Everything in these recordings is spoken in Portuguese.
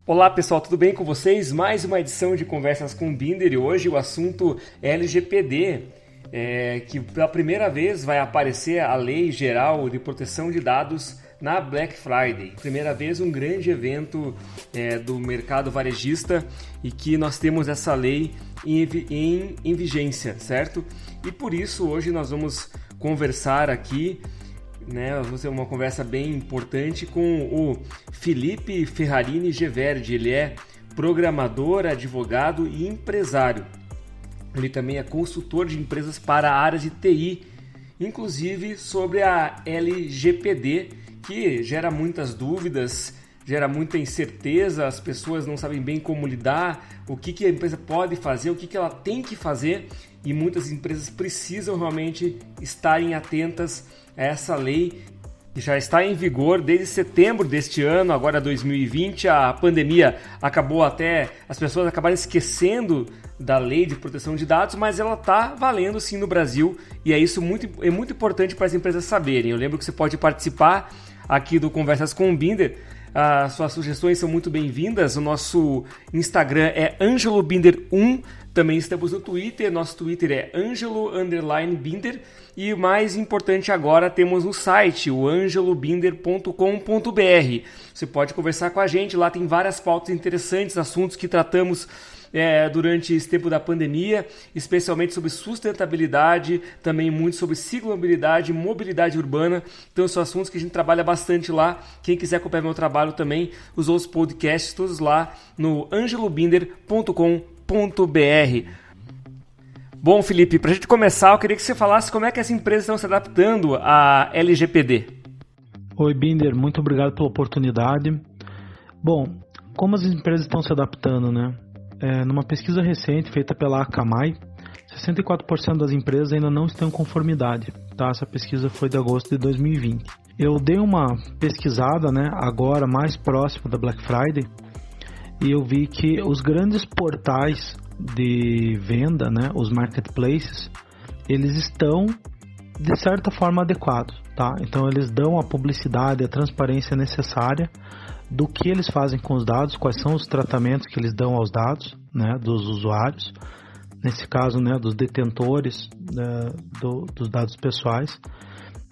Olá pessoal, tudo bem com vocês? Mais uma edição de Conversas com o Binder e hoje o assunto é LGPD, que pela primeira vez vai aparecer a Lei Geral de Proteção de Dados na Black Friday. Primeira vez um grande evento do mercado varejista e que nós temos essa lei em vigência, certo? E por isso hoje nós vamos conversar aqui, vamos ter uma conversa bem importante com o Felipe Ferrarini Geverdi. Ele é programador, advogado e empresário. Ele também é consultor de empresas para áreas de TI, inclusive sobre a LGPD, que gera muitas dúvidas, gera muita incerteza, as pessoas não sabem bem como lidar, o que a empresa pode fazer, o que ela tem que fazer, e muitas empresas precisam realmente estarem atentas a essa lei que já está em vigor desde setembro deste ano, agora 2020. A pandemia acabou até as pessoas acabarem esquecendo da lei de proteção de dados, mas ela está valendo sim no Brasil e é muito importante para as empresas saberem. Eu lembro que você pode participar aqui do Conversas com o Binder. As suas sugestões são muito bem-vindas. O nosso Instagram é AngeloBinder1. Também estamos no Twitter. Nosso Twitter é Angelo_Binder. E o mais importante agora, temos o site, o angelobinder.com.br. Você pode conversar com a gente. Lá tem várias pautas interessantes, assuntos que tratamos durante esse tempo da pandemia, especialmente sobre sustentabilidade, também muito sobre ciclabilidade, mobilidade urbana. Então são assuntos que a gente trabalha bastante lá. Quem quiser acompanhar meu trabalho também, os outros podcasts todos lá no angelobinder.com.br. Bom, Felipe, para a gente começar, eu queria que você falasse como é que as empresas estão se adaptando à LGPD. Oi, Binder, muito obrigado pela oportunidade. Bom, como as empresas estão se adaptando, né? Numa pesquisa recente feita pela Akamai, 64% das empresas ainda não estão em conformidade. Tá? Essa pesquisa foi de agosto de 2020. Eu dei uma pesquisada, né, agora mais próximo da Black Friday, e eu vi que os grandes portais de venda, né, os marketplaces, eles estão de certa forma adequados. Tá? Então eles dão a publicidade, a transparência necessária do que eles fazem com os dados, quais são os tratamentos que eles dão aos dados, né, dos usuários, nesse caso, né, dos detentores dos dados pessoais,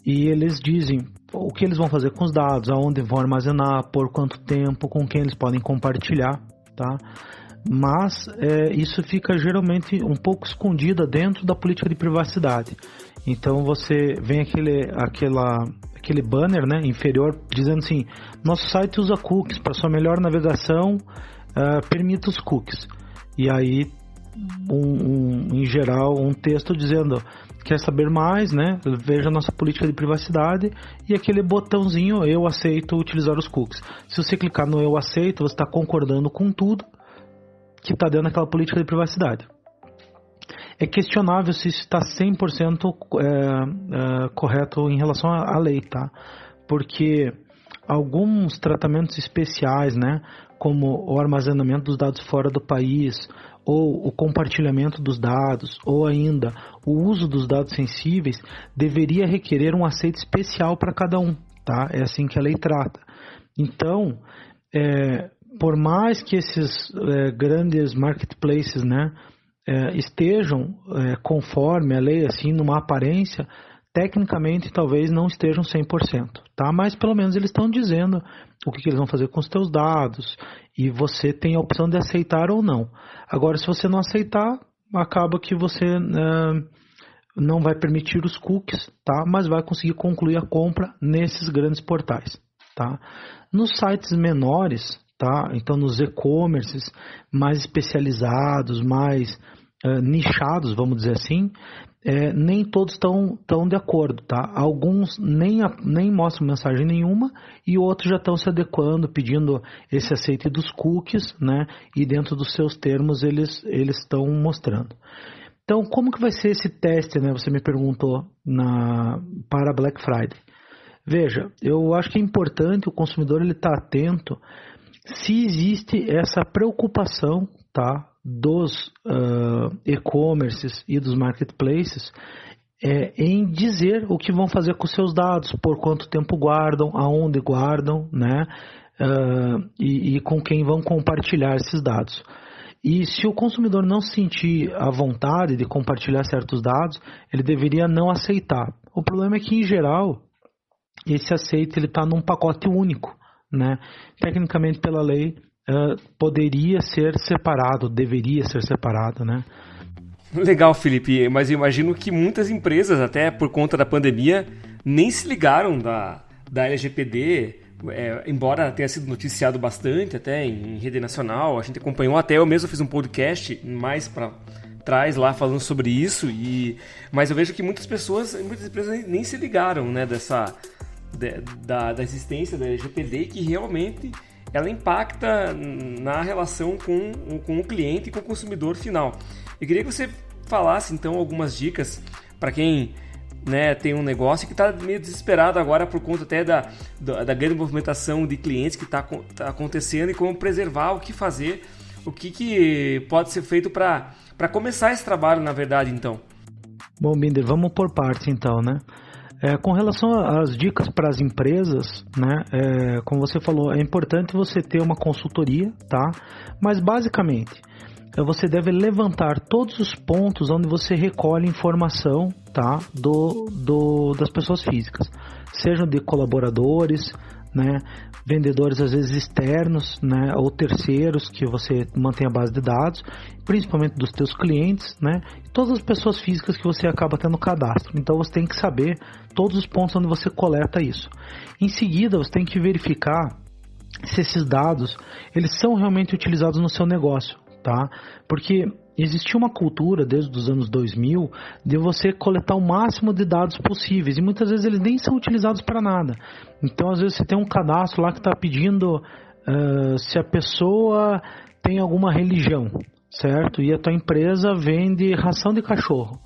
e eles dizem o que eles vão fazer com os dados, aonde vão armazenar, por quanto tempo, com quem eles podem compartilhar, tá? Mas isso fica geralmente um pouco escondido dentro da política de privacidade. Então você vem aquele banner, né, inferior dizendo assim: nosso site usa cookies para sua melhor navegação, permita os cookies. E aí em geral um texto dizendo: quer saber mais, né, veja a nossa política de privacidade, e aquele botãozinho eu aceito utilizar os cookies. Se você clicar no eu aceito, você está concordando com tudo que está dentro daquela política de privacidade. É questionável se isso está 100% correto em relação à lei, tá? Porque alguns tratamentos especiais, né, como o armazenamento dos dados fora do país, ou o compartilhamento dos dados, ou ainda o uso dos dados sensíveis, deveria requerer um aceite especial para cada um, tá? É assim que a lei trata. Então, por mais que esses grandes marketplaces, né, estejam conforme a lei, assim, numa aparência, tecnicamente talvez não estejam 100%, tá? Mas pelo menos eles estão dizendo o que eles vão fazer com os teus dados, e você tem a opção de aceitar ou não. Agora, se você não aceitar, acaba que você não vai permitir os cookies, tá? Mas vai conseguir concluir a compra nesses grandes portais, tá? Nos sites menores, tá? Então nos e-commerces mais especializados, mais nichados, vamos dizer assim, nem todos estão de acordo, tá? Alguns nem mostram mensagem nenhuma, e outros já estão se adequando, pedindo esse aceite dos cookies, né? E dentro dos seus termos eles estão mostrando. Então, como que vai ser esse teste, né? Você me perguntou para Black Friday. Veja, eu acho que é importante o consumidor ele estar atento se existe essa preocupação, tá, dos e-commerces e dos marketplaces em dizer o que vão fazer com seus dados, por quanto tempo guardam, aonde guardam, né? e com quem vão compartilhar esses dados. E se o consumidor não sentir a vontade de compartilhar certos dados, ele deveria não aceitar. O problema é que, em geral, esse aceite está num pacote único, né? Tecnicamente, pela lei, poderia ser separado, deveria ser separado, né? Legal, Felipe, mas eu imagino que muitas empresas, até por conta da pandemia, nem se ligaram da LGPD, embora tenha sido noticiado bastante até em rede nacional, a gente acompanhou, até eu mesmo fiz um podcast mais para trás lá falando sobre isso, mas eu vejo que muitas empresas nem se ligaram, né, da existência da LGPD, que realmente ela impacta na relação com o cliente e com o consumidor final. Eu queria que você falasse então algumas dicas para quem, né, tem um negócio que está meio desesperado agora por conta até da grande movimentação de clientes que está acontecendo, e como preservar, o que fazer, o que pode ser feito para começar esse trabalho, na verdade, então. Bom, Binder, vamos por partes então, né? Com relação às dicas para as empresas, né, como você falou, é importante você ter uma consultoria, tá? Mas basicamente, você deve levantar todos os pontos onde você recolhe informação, tá, das pessoas físicas, sejam de colaboradores, né, vendedores às vezes externos, né, ou terceiros que você mantém a base de dados, principalmente dos teus clientes, né, e todas as pessoas físicas que você acaba tendo cadastro. Então você tem que saber todos os pontos onde você coleta isso. Em seguida, você tem que verificar se esses dados eles são realmente utilizados no seu negócio. Tá? Porque existia uma cultura desde os anos 2000 de você coletar o máximo de dados possíveis, e muitas vezes eles nem são utilizados para nada. Então às vezes você tem um cadastro lá que está pedindo se a pessoa tem alguma religião, certo? E a tua empresa vende ração de cachorro,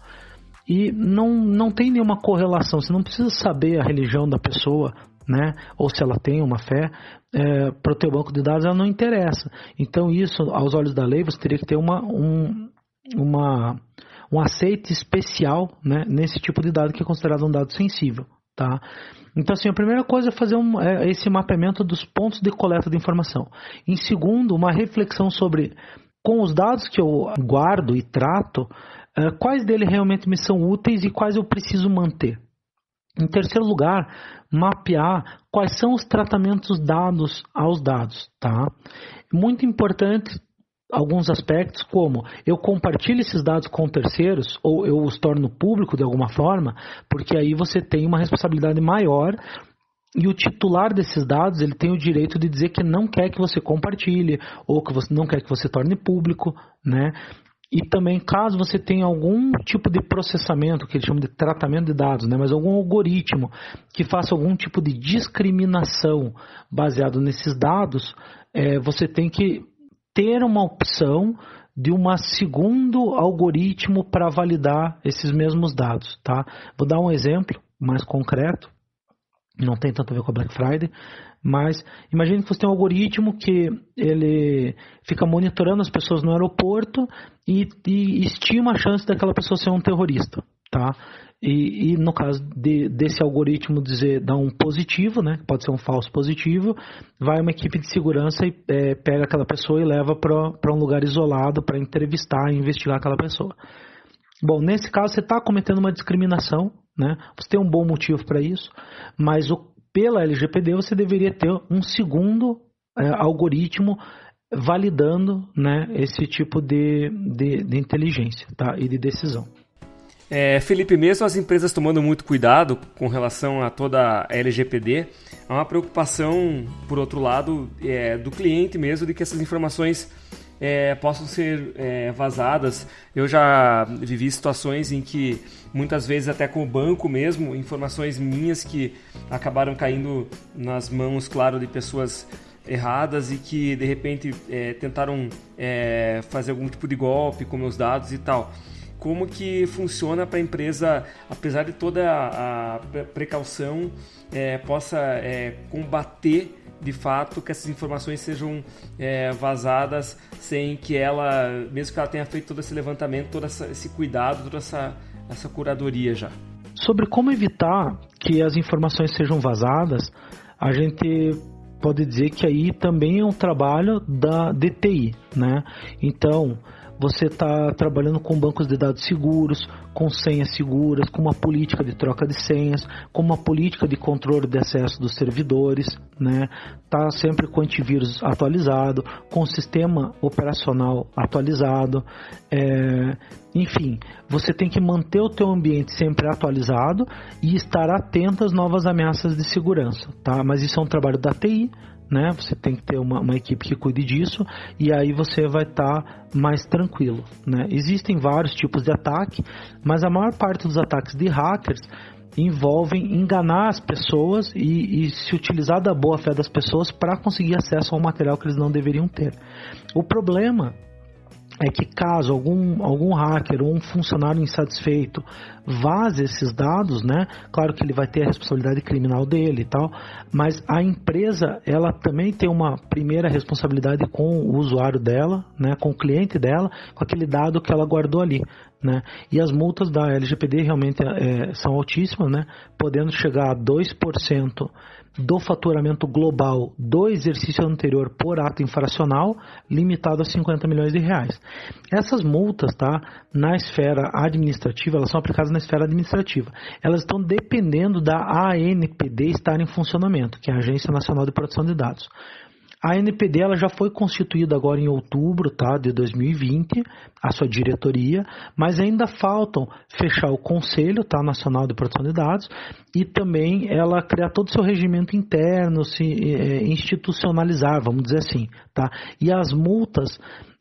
e não tem nenhuma correlação. Você não precisa saber a religião da pessoa, né? Ou se ela tem uma fé, para o teu banco de dados ela não interessa. Então isso, aos olhos da lei, você teria que ter um aceite especial, né, nesse tipo de dado que é considerado um dado sensível, tá? Então assim, a primeira coisa é fazer esse mapeamento dos pontos de coleta de informação. Em segundo, uma reflexão sobre, com os dados que eu guardo e trato, quais deles realmente me são úteis e quais eu preciso manter. Em terceiro lugar, mapear quais são os tratamentos dados aos dados, tá? Muito importante alguns aspectos, como eu compartilho esses dados com terceiros ou eu os torno público de alguma forma, porque aí você tem uma responsabilidade maior, e o titular desses dados ele tem o direito de dizer que não quer que você compartilhe ou que você não quer que você torne público, né? E também, caso você tenha algum tipo de processamento, que eles chamam de tratamento de dados, né, mas algum algoritmo que faça algum tipo de discriminação baseado nesses dados, você tem que ter uma opção de um segundo algoritmo para validar esses mesmos dados, tá? Vou dar um exemplo mais concreto, não tem tanto a ver com a Black Friday, mas imagine que você tem um algoritmo que ele fica monitorando as pessoas no aeroporto e estima a chance daquela pessoa ser um terrorista, tá? E no caso desse algoritmo dar um positivo, né, pode ser um falso positivo, vai uma equipe de segurança e pega aquela pessoa e leva para um lugar isolado para entrevistar e investigar aquela pessoa. Bom, nesse caso você está cometendo uma discriminação, né? Você tem um bom motivo para isso, mas pela LGPD você deveria ter um segundo algoritmo validando, né, esse tipo de inteligência, tá? E de decisão. Felipe, mesmo as empresas tomando muito cuidado com relação a toda a LGPD, há uma preocupação, por outro lado, do cliente mesmo, de que essas informações possam ser vazadas. Eu já vivi situações em que, muitas vezes até com o banco mesmo, informações minhas que acabaram caindo nas mãos, claro, de pessoas erradas e que, de repente, tentaram fazer algum tipo de golpe com meus dados e tal. Como que funciona para a empresa, apesar de toda a precaução, possa combater de fato que essas informações sejam vazadas sem que ela, mesmo que ela tenha feito todo esse levantamento, todo esse cuidado, toda essa curadoria já? Sobre como evitar que as informações sejam vazadas, a gente pode dizer que aí também é um trabalho da DTI, né? Então, você está trabalhando com bancos de dados seguros, com senhas seguras, com uma política de troca de senhas, com uma política de controle de acesso dos servidores, né? Tá sempre com antivírus atualizado, com o sistema operacional atualizado, enfim, você tem que manter o teu ambiente sempre atualizado e estar atento às novas ameaças de segurança, tá? Mas isso é um trabalho da TI, né? Você tem que ter uma equipe que cuide disso e aí você vai estar mais tranquilo, né? Existem vários tipos de ataque, mas a maior parte dos ataques de hackers envolvem enganar as pessoas e se utilizar da boa fé das pessoas para conseguir acesso ao material que eles não deveriam ter. O problema é que caso algum hacker ou um funcionário insatisfeito vaze esses dados, né? Claro que ele vai ter a responsabilidade criminal dele e tal, mas a empresa, ela também tem uma primeira responsabilidade com o usuário dela, né? Com o cliente dela, com aquele dado que ela guardou ali, né? E as multas da LGPD realmente são altíssimas, né? Podendo chegar a 2% do faturamento global do exercício anterior por ato infracional, limitado a 50 milhões de reais. Essas multas, tá, na esfera administrativa, elas são aplicadas na esfera administrativa. Elas estão dependendo da ANPD estar em funcionamento, que é a Agência Nacional de Proteção de Dados. A ANPD ela já foi constituída agora em outubro, tá, de 2020, a sua diretoria, mas ainda faltam fechar o Conselho, tá, Nacional de Proteção de Dados e também ela criar todo o seu regimento interno, se institucionalizar, vamos dizer assim, tá? E as multas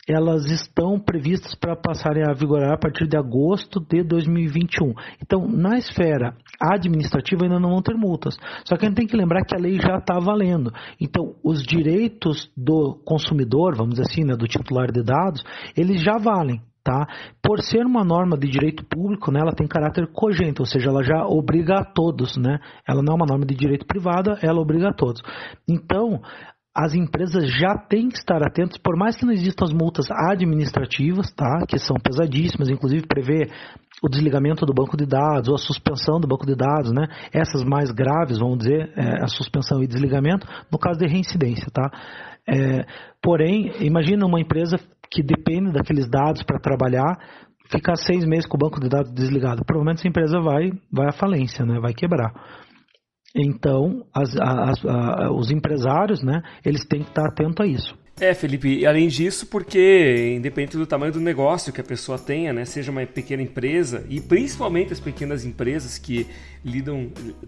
elas estão previstas para passarem a vigorar a partir de agosto de 2021. Então, na esfera administrativa ainda não vão ter multas. Só que a gente tem que lembrar que a lei já está valendo. Então, os direitos do consumidor, vamos dizer assim, né, do titular de dados, eles já valem. Tá? Por ser uma norma de direito público, né, ela tem caráter cogente, ou seja, ela já obriga a todos. Né? Ela não é uma norma de direito privado, ela obriga a todos. Então, as empresas já têm que estar atentas, por mais que não existam as multas administrativas, tá? Que são pesadíssimas, inclusive prevê o desligamento do banco de dados ou a suspensão do banco de dados, né? Essas mais graves, vamos dizer, a suspensão e desligamento, no caso de reincidência, tá? Porém, imagina uma empresa que depende daqueles dados para trabalhar, ficar 6 meses com o banco de dados desligado. Provavelmente essa empresa vai à falência, né? Vai quebrar. Então, os empresários, né, eles têm que estar atentos a isso. Felipe, além disso, porque independente do tamanho do negócio que a pessoa tenha, né, seja uma pequena empresa, e principalmente as pequenas empresas que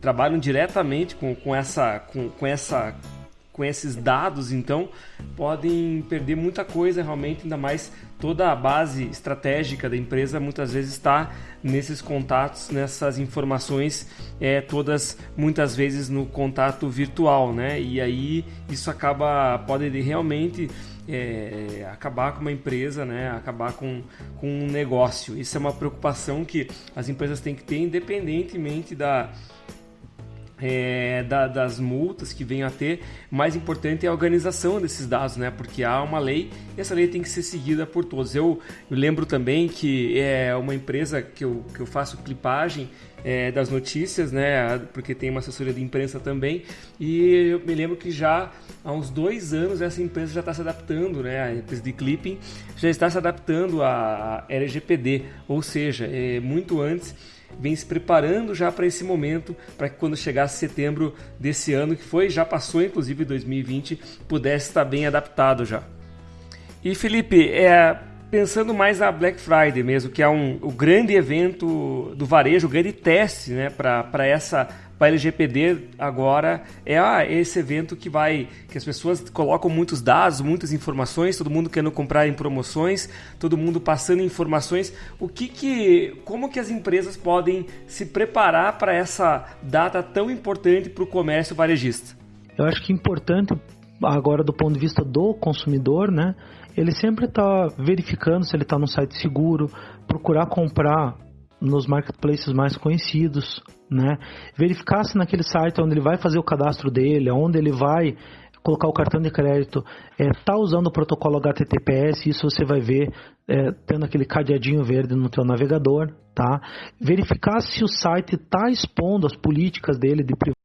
trabalham diretamente com esses dados, então podem perder muita coisa realmente, ainda mais toda a base estratégica da empresa muitas vezes está nesses contatos, nessas informações, todas muitas vezes no contato virtual, né? E aí isso pode realmente acabar com uma empresa, né? Acabar com um negócio. Isso é uma preocupação que as empresas têm que ter, independentemente das multas que venham a ter. Mais importante é a organização desses dados, né? Porque há uma lei e essa lei tem que ser seguida por todos. Eu lembro também que é uma empresa que eu faço clipagem das notícias, né? Porque tem uma assessoria de imprensa também, e eu me lembro que já há uns 2 anos essa empresa já está se adaptando, né? A empresa de clipping já está se adaptando à LGPD, ou seja, muito antes vem se preparando já para esse momento, para que quando chegasse setembro desse ano, que já passou inclusive 2020, pudesse estar bem adaptado já. E Felipe, pensando mais na Black Friday mesmo, que é o grande evento do varejo, o grande teste, né, para a LGPD agora, esse evento que as pessoas colocam muitos dados, muitas informações, todo mundo querendo comprar em promoções, todo mundo passando informações. Como que as empresas podem se preparar para essa data tão importante para o comércio varejista? Eu acho que é importante agora do ponto de vista do consumidor, né? Ele sempre está verificando se ele está num site seguro, procurar comprar nos marketplaces mais conhecidos, né? Verificar se naquele site onde ele vai fazer o cadastro dele, onde ele vai colocar o cartão de crédito, está usando o protocolo HTTPS, isso você vai ver tendo aquele cadeadinho verde no teu navegador, tá? Verificar se o site está expondo as políticas dele de privacidade,